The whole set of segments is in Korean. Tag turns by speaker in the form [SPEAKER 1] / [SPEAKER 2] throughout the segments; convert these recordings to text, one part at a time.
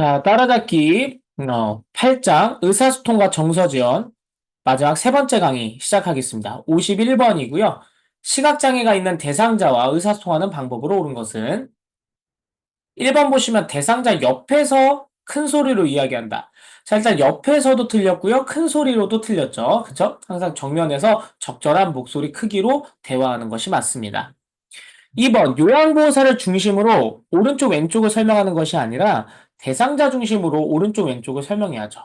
[SPEAKER 1] 자, 따라잡기 8장 의사소통과 정서지원 마지막 세 번째 강의 시작하겠습니다. 51번이고요. 시각장애가 있는 대상자와 의사소통하는 방법으로 옳은 것은 1번 보시면 대상자 옆에서 큰 소리로 이야기한다. 자, 일단 옆에서도 틀렸고요. 큰 소리로도 틀렸죠. 그쵸? 항상 정면에서 적절한 목소리 크기로 대화하는 것이 맞습니다. 2번 요양보호사를 중심으로 오른쪽 왼쪽을 설명하는 것이 아니라 대상자 중심으로 오른쪽 왼쪽을 설명해야죠.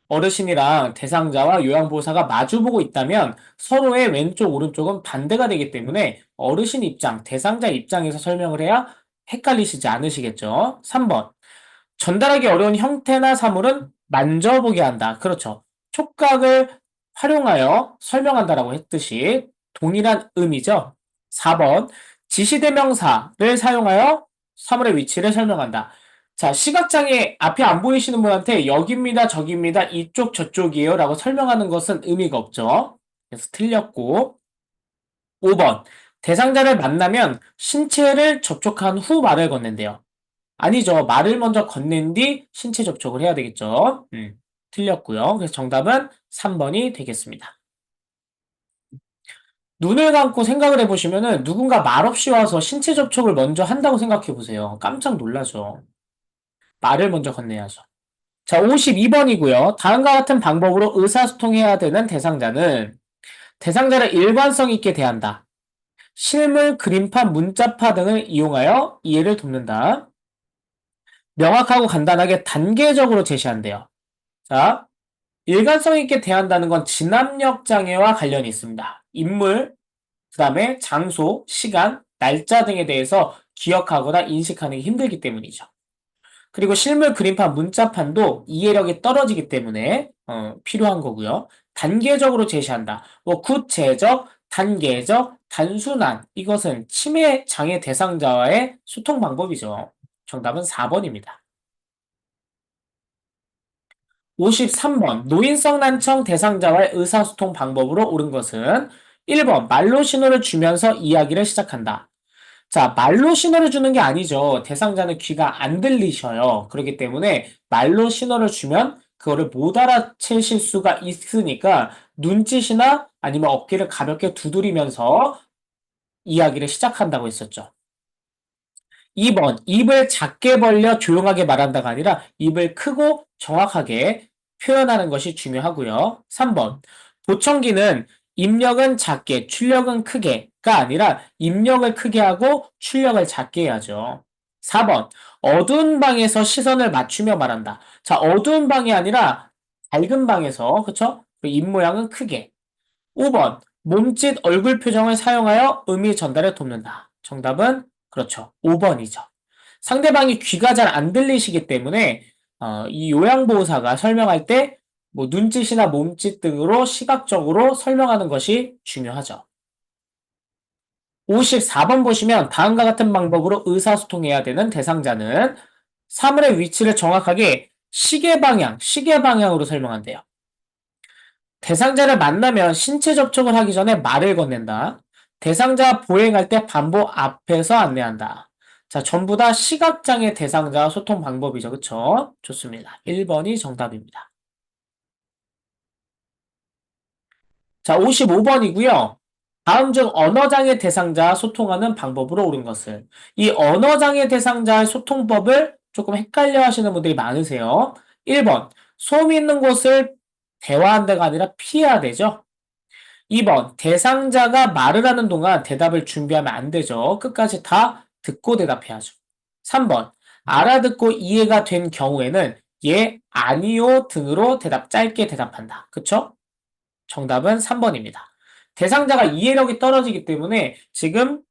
[SPEAKER 1] 어르신이랑 대상자와 요양보호사가 마주보고 있다면 서로의 왼쪽 오른쪽은 반대가 되기 때문에 어르신 입장, 대상자 입장에서 설명을 해야 헷갈리시지 않으시겠죠. 3번 전달하기 어려운 형태나 사물은 만져보게 한다. 그렇죠. 촉각을 활용하여 설명한다라고 했듯이 동일한 의미죠. 4번 지시대명사를 사용하여 사물의 위치를 설명한다. 자, 시각장애 앞이 안 보이시는 분한테 여기입니다, 저기입니다, 이쪽, 저쪽이에요 라고 설명하는 것은 의미가 없죠. 그래서 틀렸고 5번 대상자를 만나면 신체를 접촉한 후 말을 건넨대요. 아니죠. 말을 먼저 건넨 뒤 신체 접촉을 해야 되겠죠. 틀렸고요. 그래서 정답은 3번이 되겠습니다. 눈을 감고 생각을 해보시면은 누군가 말없이 와서 신체 접촉을 먼저 한다고 생각해 보세요. 깜짝 놀라죠. 말을 먼저 건네야죠. 자, 52번이고요. 다음과 같은 방법으로 의사소통해야 되는 대상자는 대상자를 일관성 있게 대한다. 실물, 그림판, 문자파 등을 이용하여 이해를 돕는다. 명확하고 간단하게 단계적으로 제시한대요. 자, 일관성 있게 대한다는 건 진압력 장애와 관련이 있습니다. 인물, 그 다음에 장소, 시간, 날짜 등에 대해서 기억하거나 인식하는 게 힘들기 때문이죠. 그리고 실물 그림판, 문자판도 이해력이 떨어지기 때문에 필요한 거고요. 단계적으로 제시한다. 뭐 구체적, 단계적, 단순한 이것은 치매 장애 대상자와의 소통 방법이죠. 정답은 4번입니다. 53번 노인성 난청 대상자와의 의사소통 방법으로 옳은 것은 1번 말로 신호를 주면서 이야기를 시작한다. 자, 말로 신호를 주는 게 아니죠. 대상자는 귀가 안 들리셔요. 그렇기 때문에 말로 신호를 주면 그거를 못 알아채실 수가 있으니까 눈짓이나 아니면 어깨를 가볍게 두드리면서 이야기를 시작한다고 했었죠. 2번 입을 작게 벌려 조용하게 말한다가 아니라 입을 크고 정확하게 표현하는 것이 중요하고요. 3번 보청기는 입력은 작게 출력은 크게가 아니라 입력을 크게 하고 출력을 작게 해야죠. 4번 어두운 방에서 시선을 맞추며 말한다. 자, 어두운 방이 아니라 밝은 방에서 그쵸? 입 모양은 크게. 5번 몸짓 얼굴 표정을 사용하여 의미 전달을 돕는다. 정답은 그렇죠. 5번이죠. 상대방이 귀가 잘 안 들리시기 때문에 이 요양보호사가 설명할 때 뭐 눈짓이나 몸짓 등으로 시각적으로 설명하는 것이 중요하죠. 54번 보시면 다음과 같은 방법으로 의사소통해야 되는 대상자는 사물의 위치를 정확하게 시계 방향으로 설명한대요. 대상자를 만나면 신체 접촉을 하기 전에 말을 건넨다. 대상자 보행할 때 반보 앞에서 안내한다. 자, 전부 다 시각장애 대상자 소통 방법이죠. 그쵸? 좋습니다. 1번이 정답입니다. 자, 55번이고요. 다음 중 언어장애 대상자 소통하는 방법으로 옳은 것을. 이 언어장애 대상자의 소통법을 조금 헷갈려 하시는 분들이 많으세요. 1번, 소음이 있는 곳을 대화한다가 아니라 피해야 되죠. 2번, 대상자가 말을 하는 동안 대답을 준비하면 안 되죠. 끝까지 다 듣고 대답해야죠. 3번, 알아듣고 이해가 된 경우에는 예, 아니요 등으로 짧게 대답한다. 그쵸? 정답은 3번입니다. 대상자가 이해력이 떨어지기 때문에 지금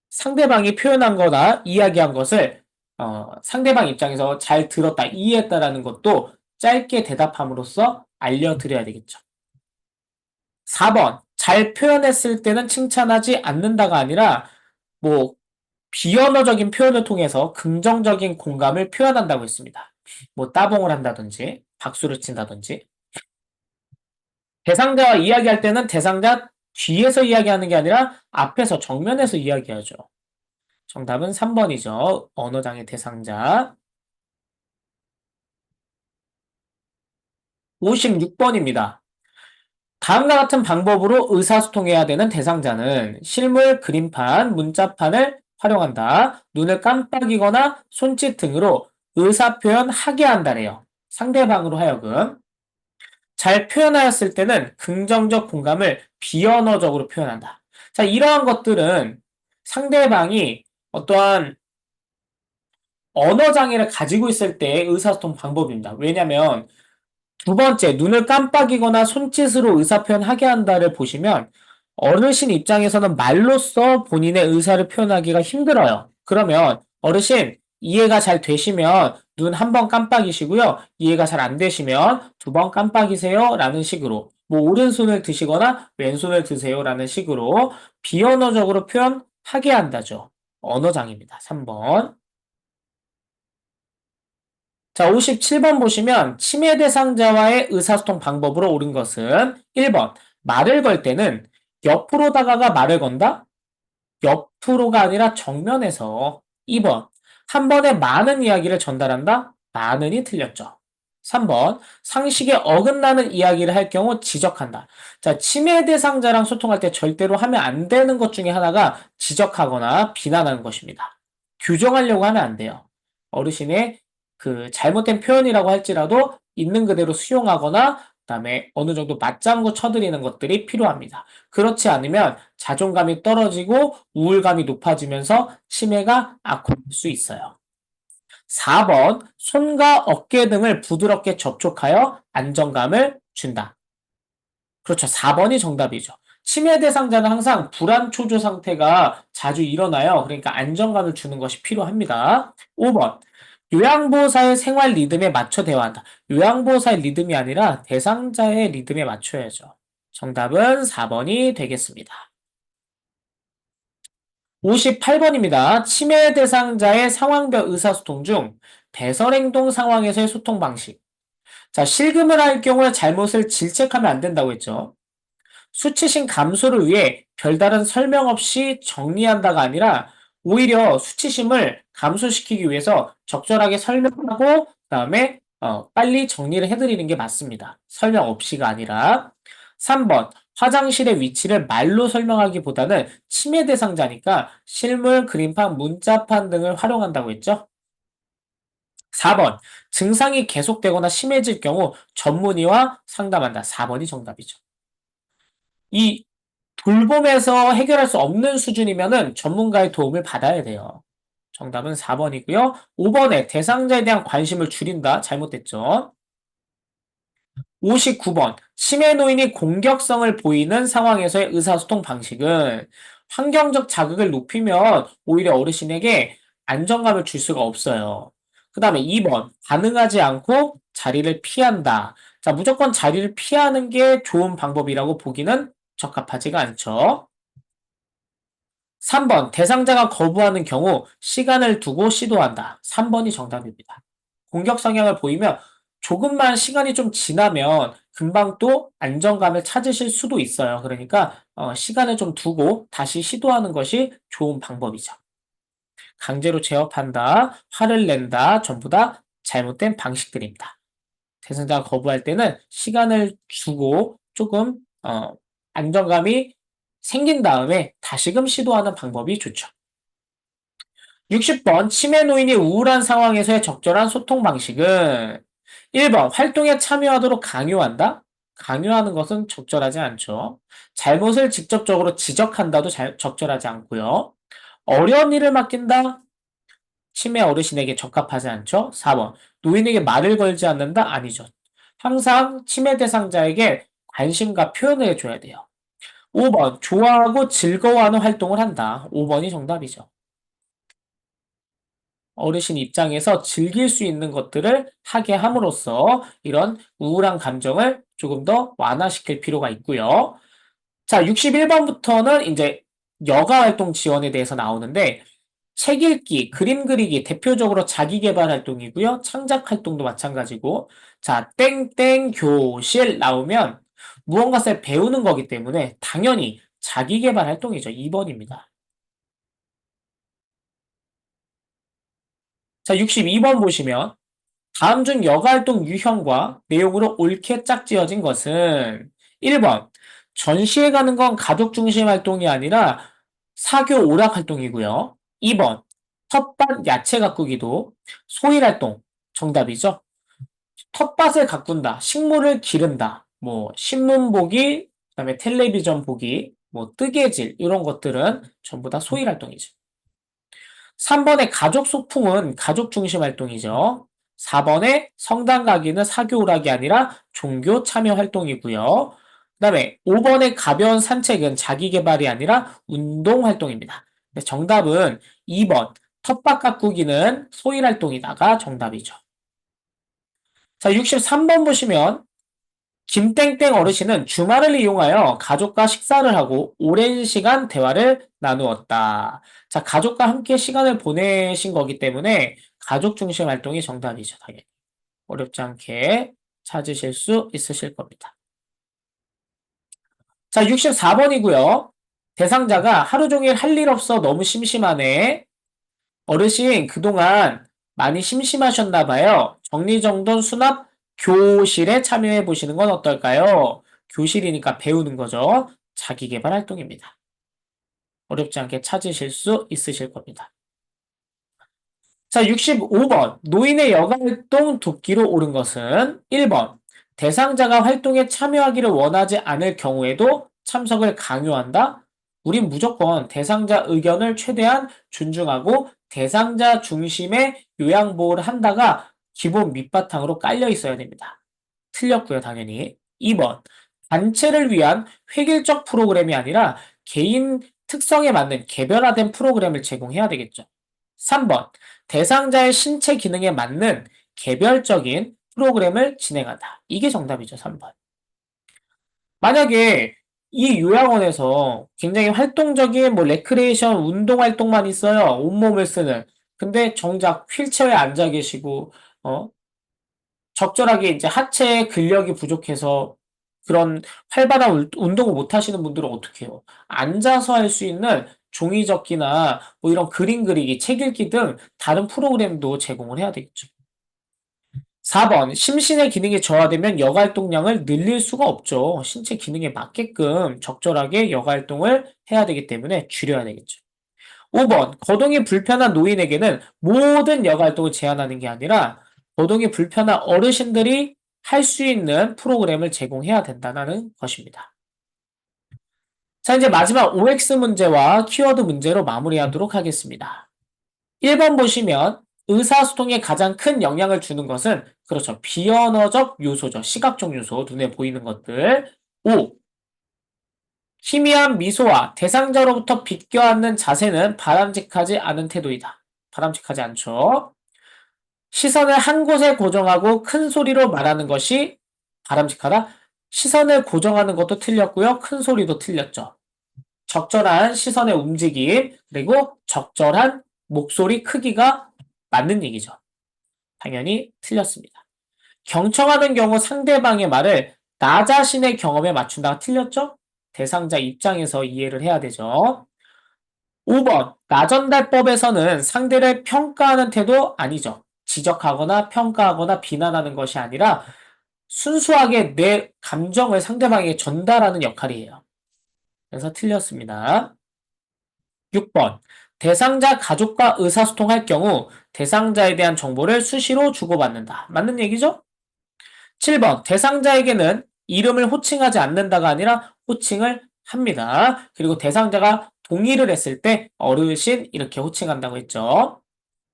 [SPEAKER 1] 상대방이 표현한 거나 이야기한 것을 상대방 입장에서 잘 들었다, 이해했다라는 것도 짧게 대답함으로써 알려드려야 되겠죠. 4번, 잘 표현했을 때는 칭찬하지 않는다가 아니라 뭐 비언어적인 표현을 통해서 긍정적인 공감을 표현한다고 했습니다. 뭐 따봉을 한다든지 박수를 친다든지 대상자와 이야기할 때는 대상자 뒤에서 이야기하는 게 아니라 앞에서 정면에서 이야기하죠. 정답은 3번이죠. 언어장애 대상자. 56번입니다. 다음과 같은 방법으로 의사소통해야 되는 대상자는 실물, 그림판, 문자판을 활용한다. 눈을 깜빡이거나 손짓 등으로 의사표현 하게 한다래요. 상대방으로 하여금. 잘 표현하였을 때는 긍정적 공감을 비언어적으로 표현한다. 자, 이러한 것들은 상대방이 어떠한 언어 장애를 가지고 있을 때의 의사소통 방법입니다. 왜냐면 두 번째, 눈을 깜빡이거나 손짓으로 의사표현하게 한다를 보시면 어르신 입장에서는 말로써 본인의 의사를 표현하기가 힘들어요. 그러면 어르신 이해가 잘 되시면 눈 한 번 깜빡이시고요. 이해가 잘 안 되시면 두 번 깜빡이세요. 라는 식으로 뭐 오른손을 드시거나 왼손을 드세요. 라는 식으로 비언어적으로 표현하게 한다죠. 언어장애입니다. 3번. 자, 57번 보시면 치매 대상자와의 의사소통 방법으로 옳은 것은 1번 말을 걸 때는 옆으로 다가가 말을 건다? 옆으로가 아니라 정면에서. 2번 한 번에 많은 이야기를 전달한다? 많은이 틀렸죠. 3번 상식에 어긋나는 이야기를 할 경우 지적한다. 자, 치매 대상자랑 소통할 때 절대로 하면 안 되는 것 중에 하나가 지적하거나 비난하는 것입니다. 규정하려고 하면 안 돼요. 어르신의 그 잘못된 표현이라고 할지라도 있는 그대로 수용하거나 그다음에 어느 정도 맞장구 쳐드리는 것들이 필요합니다. 그렇지 않으면 자존감이 떨어지고 우울감이 높아지면서 치매가 악화될 수 있어요. 4번 손과 어깨 등을 부드럽게 접촉하여 안정감을 준다. 그렇죠. 4번이 정답이죠. 치매 대상자는 항상 불안 초조 상태가 자주 일어나요. 그러니까 안정감을 주는 것이 필요합니다. 5번. 요양보호사의 생활 리듬에 맞춰 대화한다. 요양보호사의 리듬이 아니라 대상자의 리듬에 맞춰야죠. 정답은 4번이 되겠습니다. 58번입니다. 치매 대상자의 상황별 의사소통 중 배설행동 상황에서의 소통 방식. 자, 실금을 할 경우에 잘못을 질책하면 안 된다고 했죠. 수치심 감소를 위해 별다른 설명 없이 정리한다가 아니라 오히려 수치심을 감소시키기 위해서 적절하게 설명하고 그다음에 빨리 정리를 해드리는 게 맞습니다. 설명 없이가 아니라. 3번 화장실의 위치를 말로 설명하기보다는 치매 대상자니까 실물, 그림판, 문자판 등을 활용한다고 했죠. 4번 증상이 계속되거나 심해질 경우 전문의와 상담한다. 4번이 정답이죠. 이 돌봄에서 해결할 수 없는 수준이면은 전문가의 도움을 받아야 돼요. 정답은 4번이고요. 5번에 대상자에 대한 관심을 줄인다. 잘못됐죠. 59번. 치매 노인이 공격성을 보이는 상황에서의 의사소통 방식은 환경적 자극을 높이면 오히려 어르신에게 안정감을 줄 수가 없어요. 그 다음에 2번. 반응하지 않고 자리를 피한다. 자, 무조건 자리를 피하는 게 좋은 방법이라고 보기는 적합하지가 않죠. 3번, 대상자가 거부하는 경우 시간을 두고 시도한다. 3번이 정답입니다. 공격 성향을 보이면 조금만 시간이 좀 지나면 금방 또 안정감을 찾으실 수도 있어요. 그러니까 시간을 좀 두고 다시 시도하는 것이 좋은 방법이죠. 강제로 제어한다, 화를 낸다, 전부 다 잘못된 방식들입니다. 대상자가 거부할 때는 시간을 주고 조금 안정감이 생긴 다음에 다시금 시도하는 방법이 좋죠. 60번 치매 노인이 우울한 상황에서의 적절한 소통 방식은 1번 활동에 참여하도록 강요한다? 강요하는 것은 적절하지 않죠. 잘못을 직접적으로 지적한다도 적절하지 않고요. 어려운 일을 맡긴다? 치매 어르신에게 적합하지 않죠. 4번 노인에게 말을 걸지 않는다? 아니죠. 항상 치매 대상자에게 관심과 표현을 해줘야 돼요. 5번 좋아하고 즐거워하는 활동을 한다. 5번이 정답이죠. 어르신 입장에서 즐길 수 있는 것들을 하게 함으로써 이런 우울한 감정을 조금 더 완화시킬 필요가 있고요. 자, 61번부터는 이제 여가 활동 지원에 대해서 나오는데 책 읽기, 그림 그리기 대표적으로 자기 개발 활동이고요. 창작 활동도 마찬가지고 자, 땡땡 교실 나오면 무언가를 배우는 거기 때문에 당연히 자기 개발 활동이죠. 2번입니다. 자, 62번 보시면 다음 중 여가활동 유형과 내용으로 옳게 짝지어진 것은 1번 전시회 가는 건 가족 중심 활동이 아니라 사교 오락 활동이고요. 2번 텃밭 야채 가꾸기도 소일 활동 정답이죠. 텃밭을 가꾼다, 식물을 기른다, 뭐 신문 보기, 그다음에 텔레비전 보기, 뭐 뜨개질 이런 것들은 전부 다 소일 활동이죠. 3번의 가족 소풍은 가족 중심 활동이죠. 4번의 성당 가기는 사교 오락이 아니라 종교 참여 활동이고요. 그다음에 5번의 가벼운 산책은 자기 개발이 아니라 운동 활동입니다. 정답은 2번 텃밭 가꾸기는 소일 활동이다가 정답이죠. 자, 63번 보시면 김땡땡 어르신은 주말을 이용하여 가족과 식사를 하고 오랜 시간 대화를 나누었다. 자, 가족과 함께 시간을 보내신 거기 때문에 가족 중심 활동이 정답이죠, 당연히. 어렵지 않게 찾으실 수 있으실 겁니다. 자, 64번이고요. 대상자가 하루 종일 할 일 없어 너무 심심하네. 어르신 그동안 많이 심심하셨나 봐요. 정리정돈 수납 교실에 참여해 보시는 건 어떨까요? 교실이니까 배우는 거죠. 자기계발 활동입니다. 어렵지 않게 찾으실 수 있으실 겁니다. 자, 65번. 노인의 여가활동 돕기로 옳은 것은 1번. 대상자가 활동에 참여하기를 원하지 않을 경우에도 참석을 강요한다. 우린 무조건 대상자 의견을 최대한 존중하고 대상자 중심의 요양보호를 한다가 기본 밑바탕으로 깔려 있어야 됩니다. 틀렸고요, 당연히. 2번. 단체를 위한 획일적 프로그램이 아니라 개인 특성에 맞는 개별화된 프로그램을 제공해야 되겠죠. 3번. 대상자의 신체 기능에 맞는 개별적인 프로그램을 진행한다. 이게 정답이죠, 3번. 만약에 이 요양원에서 굉장히 활동적인 뭐 레크레이션 운동 활동만 있어요. 온몸을 쓰는. 근데 정작 휠체어에 앉아 계시고 어? 적절하게 이제 하체의 근력이 부족해서 그런 활발한 운동을 못 하시는 분들은 어떻게 해요? 앉아서 할 수 있는 종이접기나 뭐 이런 그림 그리기, 책 읽기 등 다른 프로그램도 제공을 해야 되겠죠. 4번, 심신의 기능이 저하되면 여가활동량을 늘릴 수가 없죠. 신체 기능에 맞게끔 적절하게 여가활동을 해야 되기 때문에 줄여야 되겠죠. 5번, 거동이 불편한 노인에게는 모든 여가활동을 제한하는 게 아니라 거동이 불편한 어르신들이 할 수 있는 프로그램을 제공해야 된다는 것입니다. 자, 이제 마지막 OX 문제와 키워드 문제로 마무리하도록 하겠습니다. 1번 보시면 의사소통에 가장 큰 영향을 주는 것은 그렇죠. 비언어적 요소죠. 시각적 요소, 눈에 보이는 것들. 5. 희미한 미소와 대상자로부터 비껴앉는 자세는 바람직하지 않은 태도이다. 바람직하지 않죠. 시선을 한 곳에 고정하고 큰 소리로 말하는 것이 바람직하다. 시선을 고정하는 것도 틀렸고요. 큰 소리도 틀렸죠. 적절한 시선의 움직임, 그리고 적절한 목소리 크기가 맞는 얘기죠. 당연히 틀렸습니다. 경청하는 경우 상대방의 말을 나 자신의 경험에 맞춘다가 틀렸죠? 대상자 입장에서 이해를 해야 되죠. 5번, 나전달법에서는 상대를 평가하는 태도 아니죠. 지적하거나 평가하거나 비난하는 것이 아니라 순수하게 내 감정을 상대방에게 전달하는 역할이에요. 그래서 틀렸습니다. 6번, 대상자 가족과 의사소통할 경우 대상자에 대한 정보를 수시로 주고받는다. 맞는 얘기죠? 7번, 대상자에게는 이름을 호칭하지 않는다가 아니라 호칭을 합니다. 그리고 대상자가 동의를 했을 때 어르신 이렇게 호칭한다고 했죠.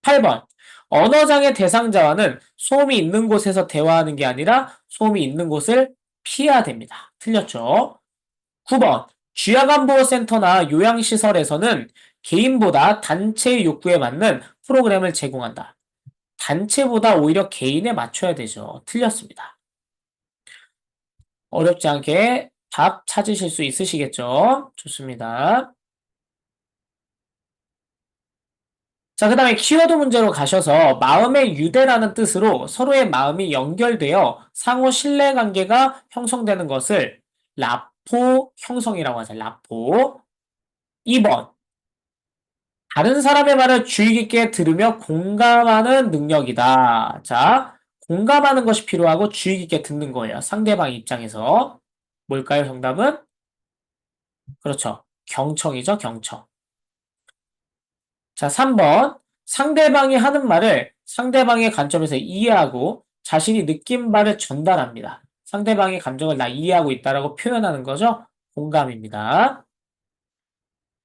[SPEAKER 1] 8번, 언어장애 대상자와는 소음이 있는 곳에서 대화하는 게 아니라 소음이 있는 곳을 피해야 됩니다. 틀렸죠? 9번, 쥐약암보호센터나 요양시설에서는 개인보다 단체의 욕구에 맞는 프로그램을 제공한다. 단체보다 오히려 개인에 맞춰야 되죠. 틀렸습니다. 어렵지 않게 답 찾으실 수 있으시겠죠? 좋습니다. 자, 그 다음에 키워드 문제로 가셔서 마음의 유대라는 뜻으로 서로의 마음이 연결되어 상호 신뢰관계가 형성되는 것을 라포 형성이라고 하죠. 라포. 2번. 다른 사람의 말을 주의 깊게 들으며 공감하는 능력이다. 자, 공감하는 것이 필요하고 주의 깊게 듣는 거예요. 상대방 입장에서. 뭘까요, 정답은? 그렇죠. 경청이죠, 경청. 자, 3번. 상대방이 하는 말을 상대방의 관점에서 이해하고 자신이 느낀 바를 전달합니다. 상대방의 감정을 나 이해하고 있다라고 표현하는 거죠. 공감입니다.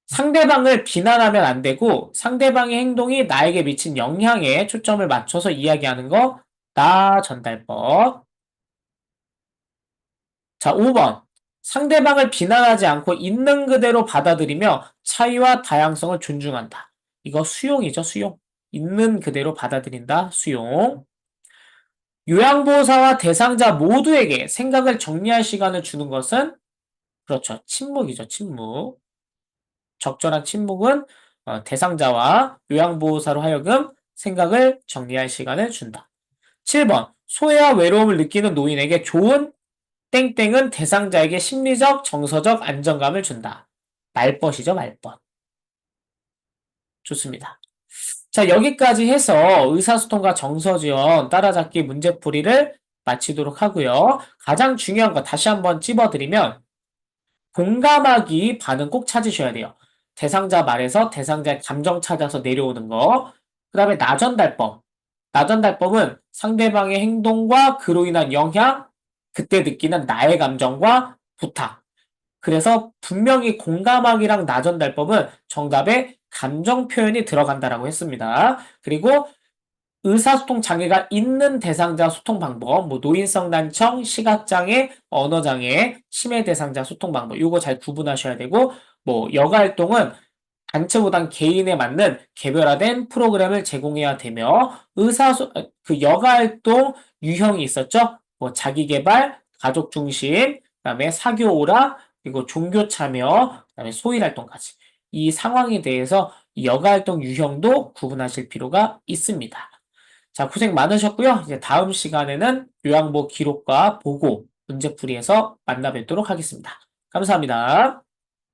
[SPEAKER 1] 상대방을 비난하면 안 되고 상대방의 행동이 나에게 미친 영향에 초점을 맞춰서 이야기하는 거, 나 전달법. 자, 5번. 상대방을 비난하지 않고 있는 그대로 받아들이며 차이와 다양성을 존중한다. 이거 수용이죠, 수용. 있는 그대로 받아들인다, 수용. 요양보호사와 대상자 모두에게 생각을 정리할 시간을 주는 것은 그렇죠, 침묵이죠, 침묵. 적절한 침묵은 대상자와 요양보호사로 하여금 생각을 정리할 시간을 준다. 7번. 소외와 외로움을 느끼는 노인에게 좋은 땡땡은 대상자에게 심리적, 정서적 안정감을 준다. 말벗이죠, 말벗. 좋습니다. 자, 여기까지 해서 의사소통과 정서지원 따라잡기 문제풀이를 마치도록 하고요. 가장 중요한 거 다시 한번 찝어드리면 공감하기 반응 꼭 찾으셔야 돼요. 대상자 말에서 대상자의 감정 찾아서 내려오는 거. 그 다음에 나전달법. 나전달법은 상대방의 행동과 그로 인한 영향, 그때 느끼는 나의 감정과 부탁. 그래서 분명히 공감하기랑 나전달법은 정답에 감정 표현이 들어간다라고 했습니다. 그리고 의사소통 장애가 있는 대상자 소통 방법, 뭐 노인성 난청, 시각장애, 언어장애, 치매 대상자 소통 방법, 이거 잘 구분하셔야 되고, 뭐 여가 활동은 단체보단 개인에 맞는 개별화된 프로그램을 제공해야 되며, 그 여가 활동 유형이 있었죠? 뭐 자기개발, 가족 중심, 그다음에 사교 오락, 그리고 종교 참여, 그다음에 소일 활동까지. 이 상황에 대해서 이 여가 활동 유형도 구분하실 필요가 있습니다. 자, 고생 많으셨고요. 이제 다음 시간에는 요양보 기록과 보고 문제풀이에서 만나 뵙도록 하겠습니다. 감사합니다.